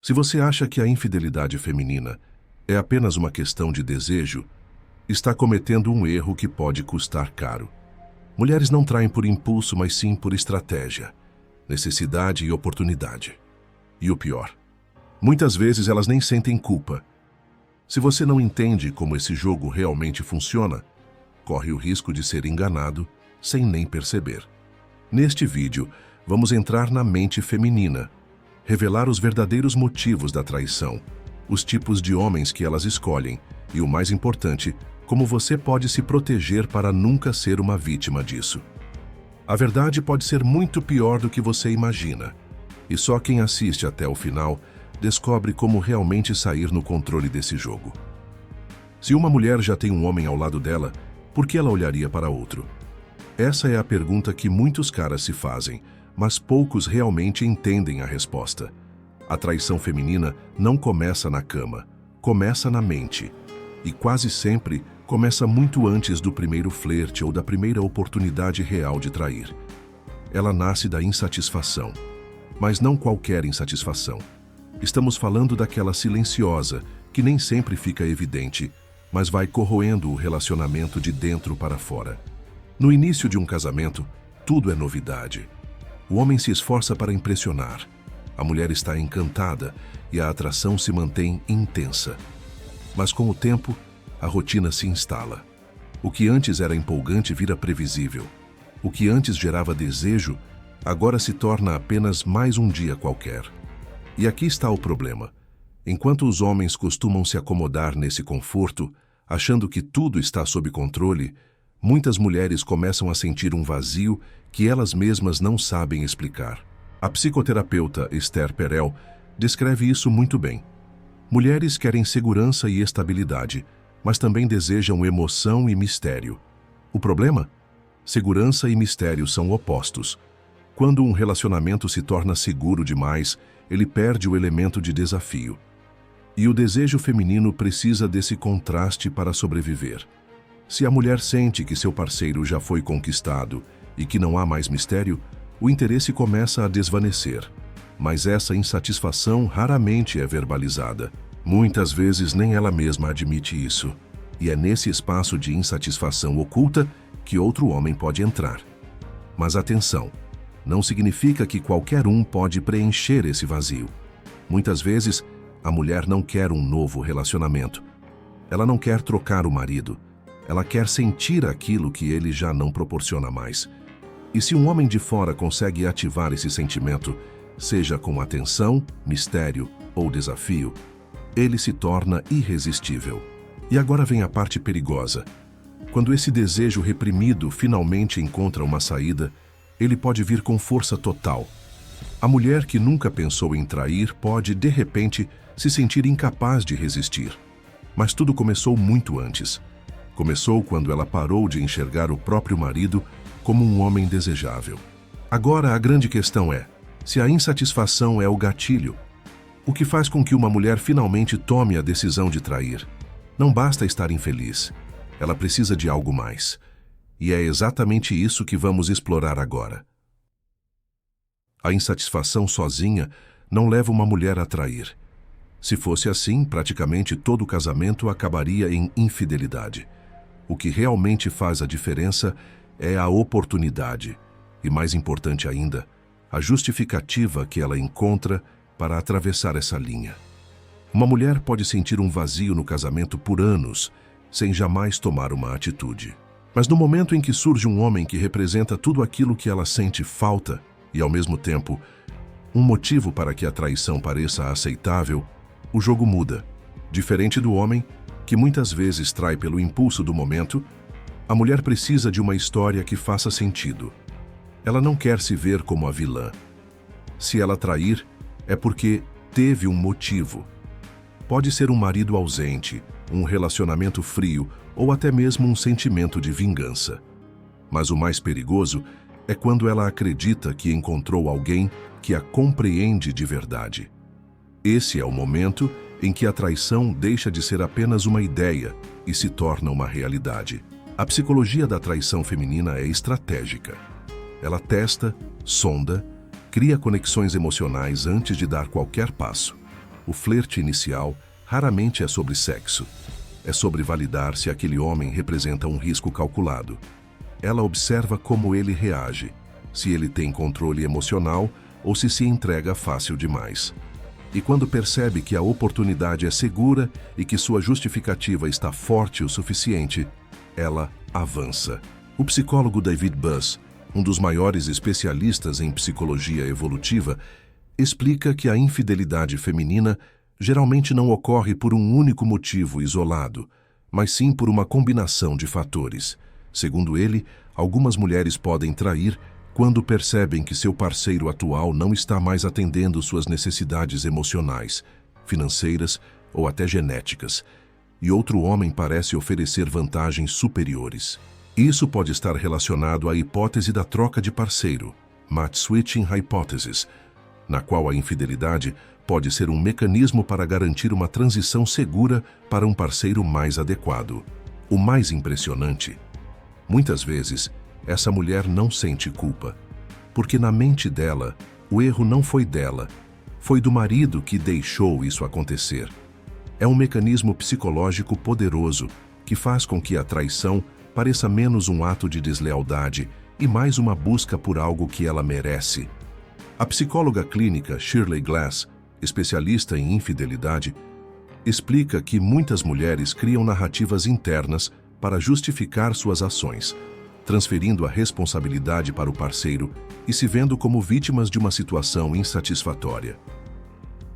Se você acha que a infidelidade feminina é apenas uma questão de desejo, está cometendo um erro que pode custar caro. Mulheres não traem por impulso, mas sim por estratégia, necessidade e oportunidade. E o pior, muitas vezes elas nem sentem culpa. Se você não entende como esse jogo realmente funciona, corre o risco de ser enganado sem nem perceber. Neste vídeo, vamos entrar na mente feminina, revelar os verdadeiros motivos da traição, os tipos de homens que elas escolhem e, o mais importante, como você pode se proteger para nunca ser uma vítima disso. A verdade pode ser muito pior do que você imagina, e só quem assiste até o final descobre como realmente sair no controle desse jogo. Se uma mulher já tem um homem ao lado dela, por que ela olharia para outro? Essa é a pergunta que muitos caras se fazem, mas poucos realmente entendem a resposta. A traição feminina não começa na cama, começa na mente. E quase sempre começa muito antes do primeiro flerte ou da primeira oportunidade real de trair. Ela nasce da insatisfação, mas não qualquer insatisfação. Estamos falando daquela silenciosa, que nem sempre fica evidente, mas vai corroendo o relacionamento de dentro para fora. No início de um casamento, tudo é novidade. O homem se esforça para impressionar. A mulher está encantada e a atração se mantém intensa. Mas com o tempo, a rotina se instala. O que antes era empolgante vira previsível. O que antes gerava desejo, agora se torna apenas mais um dia qualquer. E aqui está o problema. Enquanto os homens costumam se acomodar nesse conforto, achando que tudo está sob controle, muitas mulheres começam a sentir um vazio que elas mesmas não sabem explicar. A psicoterapeuta Esther Perel descreve isso muito bem. Mulheres querem segurança e estabilidade, mas também desejam emoção e mistério. O problema? Segurança e mistério são opostos. Quando um relacionamento se torna seguro demais, ele perde o elemento de desafio. E o desejo feminino precisa desse contraste para sobreviver. Se a mulher sente que seu parceiro já foi conquistado e que não há mais mistério, o interesse começa a desvanecer. Mas essa insatisfação raramente é verbalizada. Muitas vezes nem ela mesma admite isso. E é nesse espaço de insatisfação oculta que outro homem pode entrar. Mas atenção, não significa que qualquer um pode preencher esse vazio. Muitas vezes, a mulher não quer um novo relacionamento. Ela não quer trocar o marido. Ela quer sentir aquilo que ele já não proporciona mais. E se um homem de fora consegue ativar esse sentimento, seja com atenção, mistério ou desafio, ele se torna irresistível. E agora vem a parte perigosa. Quando esse desejo reprimido finalmente encontra uma saída, ele pode vir com força total. A mulher que nunca pensou em trair pode, de repente, se sentir incapaz de resistir. Mas tudo começou muito antes. Começou quando ela parou de enxergar o próprio marido como um homem desejável. Agora a grande questão é, se a insatisfação é o gatilho, o que faz com que uma mulher finalmente tome a decisão de trair? Não basta estar infeliz, ela precisa de algo mais. E é exatamente isso que vamos explorar agora. A insatisfação sozinha não leva uma mulher a trair. Se fosse assim, praticamente todo casamento acabaria em infidelidade. O que realmente faz a diferença é a oportunidade, e mais importante ainda, a justificativa que ela encontra para atravessar essa linha. Uma mulher pode sentir um vazio no casamento por anos, sem jamais tomar uma atitude. Mas no momento em que surge um homem que representa tudo aquilo que ela sente falta, e ao mesmo tempo, um motivo para que a traição pareça aceitável, o jogo muda. Diferente do homem, que muitas vezes trai pelo impulso do momento, a mulher precisa de uma história que faça sentido. Ela não quer se ver como a vilã. Se ela trair, é porque teve um motivo. Pode ser um marido ausente, um relacionamento frio ou até mesmo um sentimento de vingança. Mas o mais perigoso é quando ela acredita que encontrou alguém que a compreende de verdade. Esse é o momento em que a traição deixa de ser apenas uma ideia e se torna uma realidade. A psicologia da traição feminina é estratégica. Ela testa, sonda, cria conexões emocionais antes de dar qualquer passo. O flerte inicial raramente é sobre sexo. É sobre validar se aquele homem representa um risco calculado. Ela observa como ele reage, se ele tem controle emocional ou se entrega fácil demais. E quando percebe que a oportunidade é segura e que sua justificativa está forte o suficiente, ela avança. O psicólogo David Buss, um dos maiores especialistas em psicologia evolutiva, explica que a infidelidade feminina geralmente não ocorre por um único motivo isolado, mas sim por uma combinação de fatores. Segundo ele, algumas mulheres podem trair quando percebem que seu parceiro atual não está mais atendendo suas necessidades emocionais, financeiras ou até genéticas, e outro homem parece oferecer vantagens superiores. Isso pode estar relacionado à hipótese da troca de parceiro, match switching hypothesis, na qual a infidelidade pode ser um mecanismo para garantir uma transição segura para um parceiro mais adequado. O mais impressionante, muitas vezes, essa mulher não sente culpa, porque na mente dela, o erro não foi dela, foi do marido que deixou isso acontecer. É um mecanismo psicológico poderoso que faz com que a traição pareça menos um ato de deslealdade e mais uma busca por algo que ela merece. A psicóloga clínica Shirley Glass, especialista em infidelidade, explica que muitas mulheres criam narrativas internas para justificar suas ações, transferindo a responsabilidade para o parceiro e se vendo como vítimas de uma situação insatisfatória.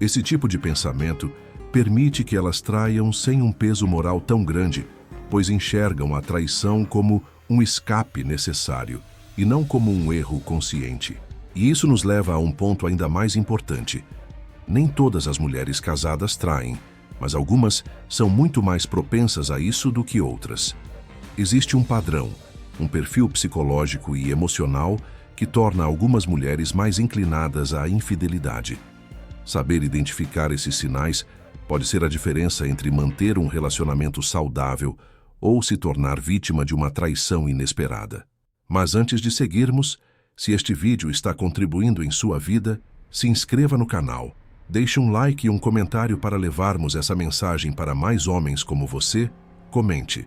Esse tipo de pensamento permite que elas traiam sem um peso moral tão grande, pois enxergam a traição como um escape necessário e não como um erro consciente. E isso nos leva a um ponto ainda mais importante. Nem todas as mulheres casadas traem, mas algumas são muito mais propensas a isso do que outras. Existe um padrão, um perfil psicológico e emocional que torna algumas mulheres mais inclinadas à infidelidade. Saber identificar esses sinais pode ser a diferença entre manter um relacionamento saudável ou se tornar vítima de uma traição inesperada. Mas antes de seguirmos, se este vídeo está contribuindo em sua vida, se inscreva no canal, deixe um like e um comentário para levarmos essa mensagem para mais homens como você. Comente: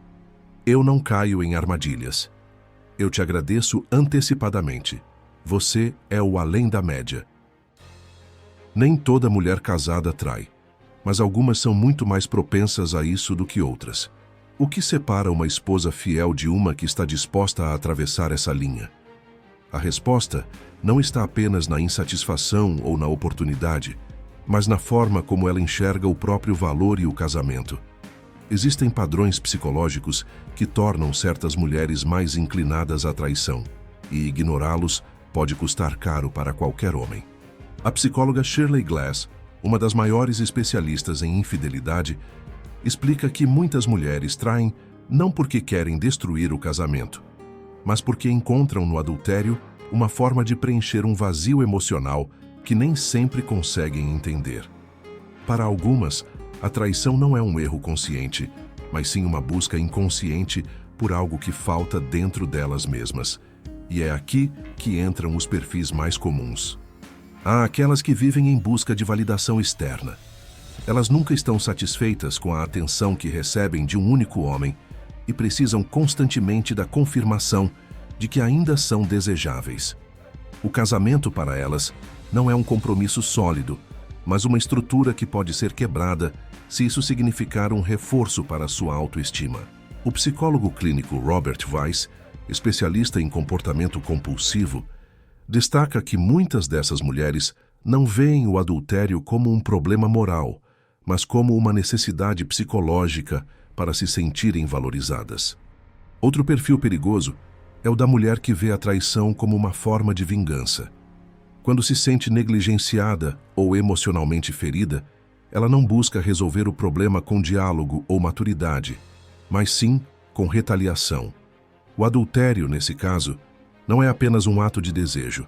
eu não caio em armadilhas. Eu te agradeço antecipadamente. Você é o além da média. Nem toda mulher casada trai, mas algumas são muito mais propensas a isso do que outras. O que separa uma esposa fiel de uma que está disposta a atravessar essa linha? A resposta não está apenas na insatisfação ou na oportunidade, mas na forma como ela enxerga o próprio valor e o casamento. Existem padrões psicológicos que tornam certas mulheres mais inclinadas à traição, e ignorá-los pode custar caro para qualquer homem. A psicóloga Shirley Glass, uma das maiores especialistas em infidelidade, explica que muitas mulheres traem não porque querem destruir o casamento, mas porque encontram no adultério uma forma de preencher um vazio emocional que nem sempre conseguem entender. Para algumas, a traição não é um erro consciente, mas sim uma busca inconsciente por algo que falta dentro delas mesmas. E é aqui que entram os perfis mais comuns. Há aquelas que vivem em busca de validação externa. Elas nunca estão satisfeitas com a atenção que recebem de um único homem e precisam constantemente da confirmação de que ainda são desejáveis. O casamento para elas não é um compromisso sólido, mas uma estrutura que pode ser quebrada se isso significar um reforço para a sua autoestima. O psicólogo clínico Robert Weiss, especialista em comportamento compulsivo, destaca que muitas dessas mulheres não veem o adultério como um problema moral, mas como uma necessidade psicológica para se sentirem valorizadas. Outro perfil perigoso é o da mulher que vê a traição como uma forma de vingança. Quando se sente negligenciada ou emocionalmente ferida, ela não busca resolver o problema com diálogo ou maturidade, mas sim com retaliação. O adultério, nesse caso, não é apenas um ato de desejo,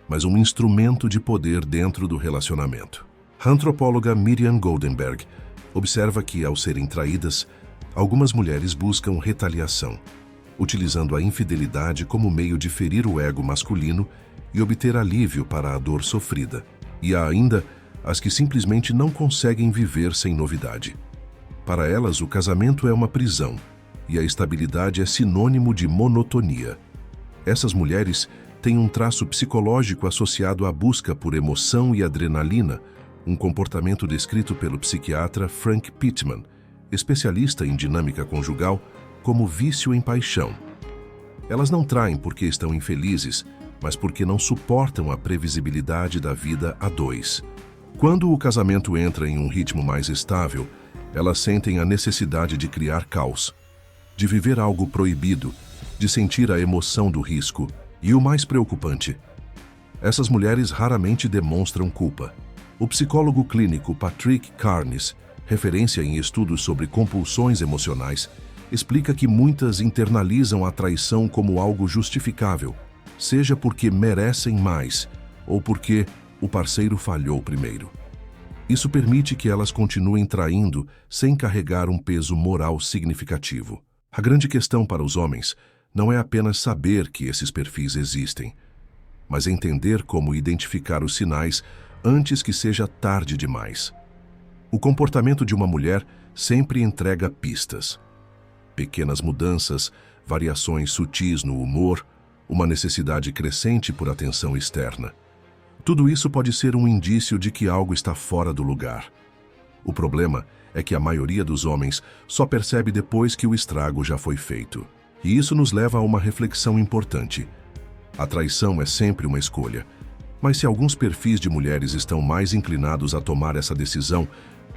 mas um instrumento de poder dentro do relacionamento. A antropóloga Miriam Goldenberg observa que, ao serem traídas, algumas mulheres buscam retaliação, utilizando a infidelidade como meio de ferir o ego masculino e obter alívio para a dor sofrida. E há ainda as que simplesmente não conseguem viver sem novidade. Para elas, o casamento é uma prisão, e a estabilidade é sinônimo de monotonia. Essas mulheres têm um traço psicológico associado à busca por emoção e adrenalina, um comportamento descrito pelo psiquiatra Frank Pittman, especialista em dinâmica conjugal, como vício em paixão. Elas não traem porque estão infelizes, mas porque não suportam a previsibilidade da vida a dois. Quando o casamento entra em um ritmo mais estável, elas sentem a necessidade de criar caos, de viver algo proibido, de sentir a emoção do risco e, o mais preocupante, essas mulheres raramente demonstram culpa. O psicólogo clínico Patrick Carnes, referência em estudos sobre compulsões emocionais, explica que muitas internalizam a traição como algo justificável, seja porque merecem mais ou porque o parceiro falhou primeiro. Isso permite que elas continuem traindo sem carregar um peso moral significativo. A grande questão para os homens não é apenas saber que esses perfis existem, mas entender como identificar os sinais antes que seja tarde demais. O comportamento de uma mulher sempre entrega pistas. Pequenas mudanças, variações sutis no humor, uma necessidade crescente por atenção externa. Tudo isso pode ser um indício de que algo está fora do lugar. O problema é que a maioria dos homens só percebe depois que o estrago já foi feito. E isso nos leva a uma reflexão importante. A traição é sempre uma escolha. Mas se alguns perfis de mulheres estão mais inclinados a tomar essa decisão,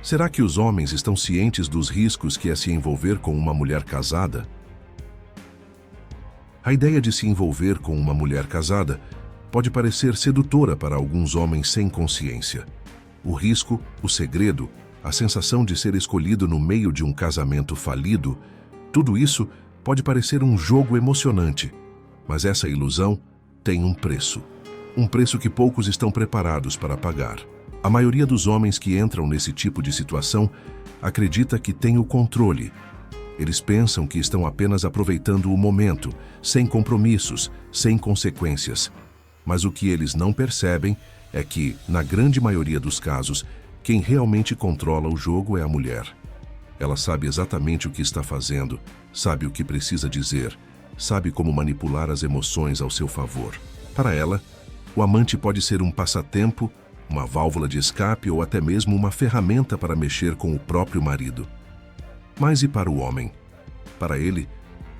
será que os homens estão cientes dos riscos que é se envolver com uma mulher casada? A ideia de se envolver com uma mulher casada pode parecer sedutora para alguns homens sem consciência. O risco, o segredo, a sensação de ser escolhido no meio de um casamento falido, tudo isso pode parecer um jogo emocionante, mas essa ilusão tem um preço. Um preço que poucos estão preparados para pagar. A maioria dos homens que entram nesse tipo de situação acredita que tem o controle. Eles pensam que estão apenas aproveitando o momento, sem compromissos, sem consequências. Mas o que eles não percebem é que, na grande maioria dos casos, quem realmente controla o jogo é a mulher. Ela sabe exatamente o que está fazendo, sabe o que precisa dizer, sabe como manipular as emoções ao seu favor. Para ela, o amante pode ser um passatempo, uma válvula de escape ou até mesmo uma ferramenta para mexer com o próprio marido. Mas e para o homem? Para ele,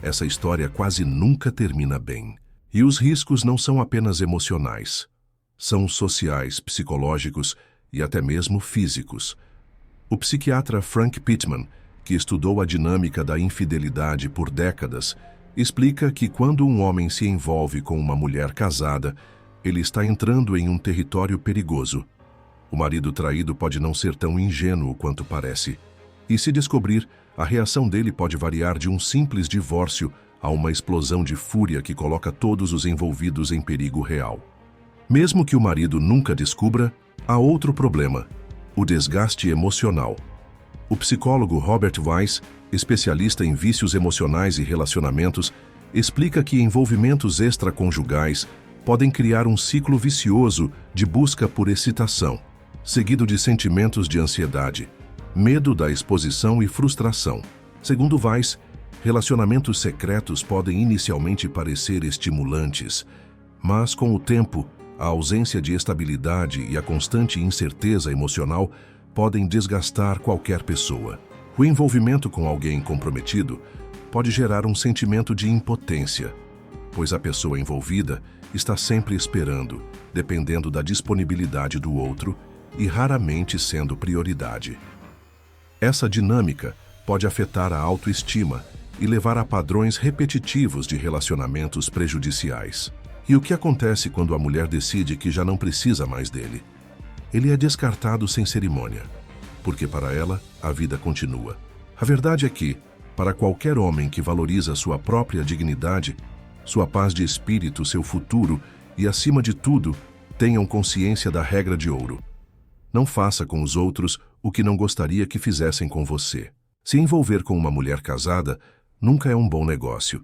essa história quase nunca termina bem. E os riscos não são apenas emocionais. São sociais, psicológicos e até mesmo físicos. O psiquiatra Frank Pittman, que estudou a dinâmica da infidelidade por décadas, explica que quando um homem se envolve com uma mulher casada, ele está entrando em um território perigoso. O marido traído pode não ser tão ingênuo quanto parece. E se descobrir, a reação dele pode variar de um simples divórcio a uma explosão de fúria que coloca todos os envolvidos em perigo real. Mesmo que o marido nunca descubra, há outro problema: o desgaste emocional. O psicólogo Robert Weiss, especialista em vícios emocionais e relacionamentos, explica que envolvimentos extraconjugais podem criar um ciclo vicioso de busca por excitação, seguido de sentimentos de ansiedade, medo da exposição e frustração. Segundo Weiss, relacionamentos secretos podem inicialmente parecer estimulantes, mas com o tempo, a ausência de estabilidade e a constante incerteza emocional podem desgastar qualquer pessoa. O envolvimento com alguém comprometido pode gerar um sentimento de impotência, pois a pessoa envolvida está sempre esperando, dependendo da disponibilidade do outro e raramente sendo prioridade. Essa dinâmica pode afetar a autoestima e levar a padrões repetitivos de relacionamentos prejudiciais. E o que acontece quando a mulher decide que já não precisa mais dele? Ele é descartado sem cerimônia, porque para ela a vida continua. A verdade é que, para qualquer homem que valoriza sua própria dignidade, sua paz de espírito, seu futuro e, acima de tudo, tenham consciência da regra de ouro: não faça com os outros o que não gostaria que fizessem com você. Se envolver com uma mulher casada nunca é um bom negócio.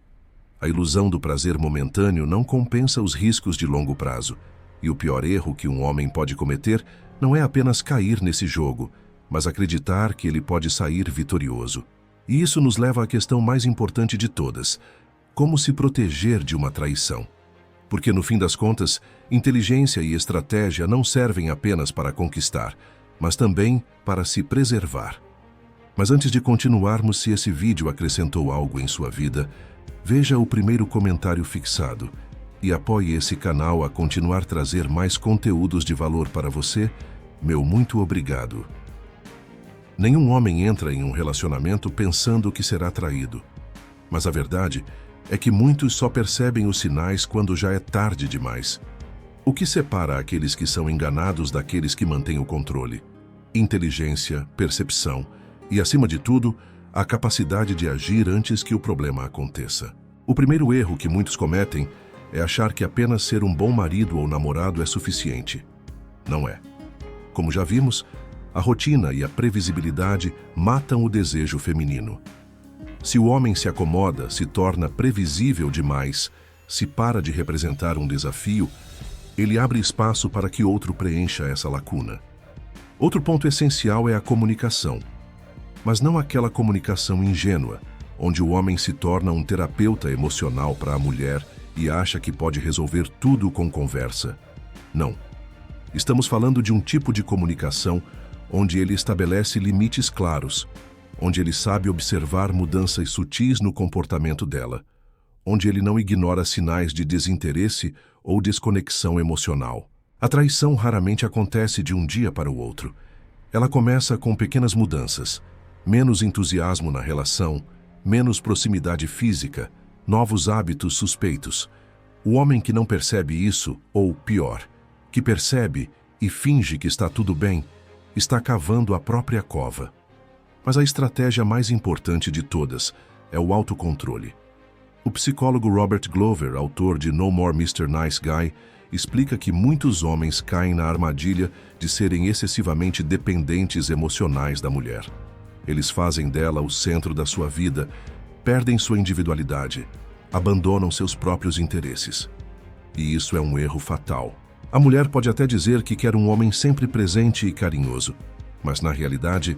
A ilusão do prazer momentâneo não compensa os riscos de longo prazo, e o pior erro que um homem pode cometer não é apenas cair nesse jogo, mas acreditar que ele pode sair vitorioso. E isso nos leva à questão mais importante de todas: como se proteger de uma traição? Porque, no fim das contas, inteligência e estratégia não servem apenas para conquistar, mas também para se preservar. Mas antes de continuarmos, se esse vídeo acrescentou algo em sua vida, veja o primeiro comentário fixado e apoie esse canal a continuar trazer mais conteúdos de valor para você. Meu muito obrigado. Nenhum homem entra em um relacionamento pensando que será traído. Mas a verdade é que muitos só percebem os sinais quando já é tarde demais. O que separa aqueles que são enganados daqueles que mantêm o controle? Inteligência, percepção e, acima de tudo, a capacidade de agir antes que o problema aconteça. O primeiro erro que muitos cometem é achar que apenas ser um bom marido ou namorado é suficiente. Não é. Como já vimos, a rotina e a previsibilidade matam o desejo feminino. Se o homem se acomoda, se torna previsível demais, se para de representar um desafio, ele abre espaço para que outro preencha essa lacuna. Outro ponto essencial é a comunicação. Mas não aquela comunicação ingênua, onde o homem se torna um terapeuta emocional para a mulher e acha que pode resolver tudo com conversa. Não. Estamos falando de um tipo de comunicação onde ele estabelece limites claros, onde ele sabe observar mudanças sutis no comportamento dela, onde ele não ignora sinais de desinteresse ou desconexão emocional. A traição raramente acontece de um dia para o outro. Ela começa com pequenas mudanças, menos entusiasmo na relação, menos proximidade física, novos hábitos suspeitos. O homem que não percebe isso, ou pior, que percebe e finge que está tudo bem, está cavando a própria cova. Mas a estratégia mais importante de todas é o autocontrole. O psicólogo Robert Glover, autor de No More Mr. Nice Guy, explica que muitos homens caem na armadilha de serem excessivamente dependentes emocionais da mulher. Eles fazem dela o centro da sua vida, perdem sua individualidade, abandonam seus próprios interesses. E isso é um erro fatal. A mulher pode até dizer que quer um homem sempre presente e carinhoso, mas na realidade,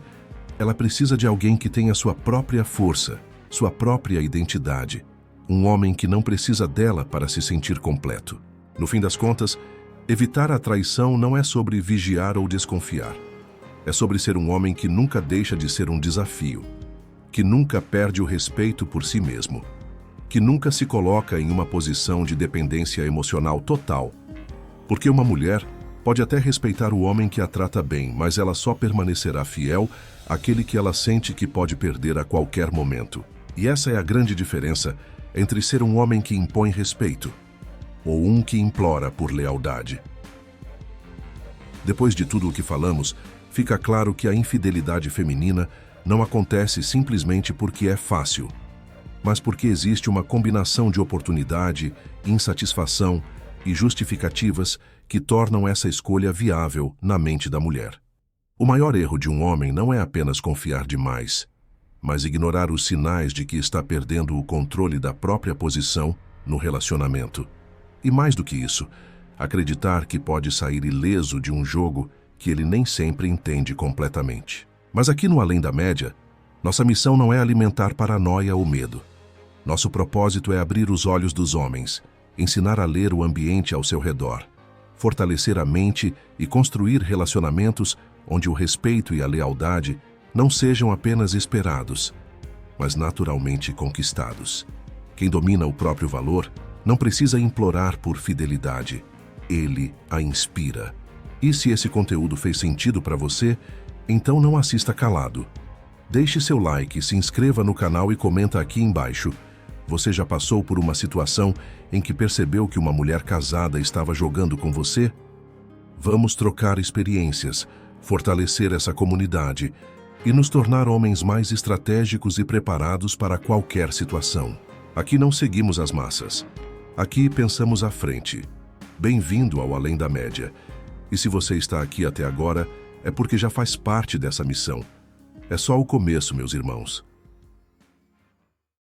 ela precisa de alguém que tenha sua própria força, sua própria identidade. Um homem que não precisa dela para se sentir completo. No fim das contas, evitar a traição não é sobre vigiar ou desconfiar. É sobre ser um homem que nunca deixa de ser um desafio, que nunca perde o respeito por si mesmo, que nunca se coloca em uma posição de dependência emocional total. Porque uma mulher pode até respeitar o homem que a trata bem, mas ela só permanecerá fiel àquele que ela sente que pode perder a qualquer momento. E essa é a grande diferença entre ser um homem que impõe respeito ou um que implora por lealdade. Depois de tudo o que falamos, fica claro que a infidelidade feminina não acontece simplesmente porque é fácil, mas porque existe uma combinação de oportunidade, insatisfação e justificativas que tornam essa escolha viável na mente da mulher. O maior erro de um homem não é apenas confiar demais, mas ignorar os sinais de que está perdendo o controle da própria posição no relacionamento. E mais do que isso, acreditar que pode sair ileso de um jogo que ele nem sempre entende completamente. Mas aqui no Além da Média, nossa missão não é alimentar paranoia ou medo. Nosso propósito é abrir os olhos dos homens, ensinar a ler o ambiente ao seu redor, fortalecer a mente e construir relacionamentos onde o respeito e a lealdade não sejam apenas esperados, mas naturalmente conquistados. Quem domina o próprio valor não precisa implorar por fidelidade, ele a inspira. E se esse conteúdo fez sentido para você, então não assista calado. Deixe seu like, se inscreva no canal e comenta aqui embaixo. Você já passou por uma situação em que percebeu que uma mulher casada estava jogando com você? Vamos trocar experiências, fortalecer essa comunidade e nos tornar homens mais estratégicos e preparados para qualquer situação. Aqui não seguimos as massas. Aqui pensamos à frente. Bem-vindo ao Além da Média. E se você está aqui até agora, é porque já faz parte dessa missão. É só o começo, meus irmãos.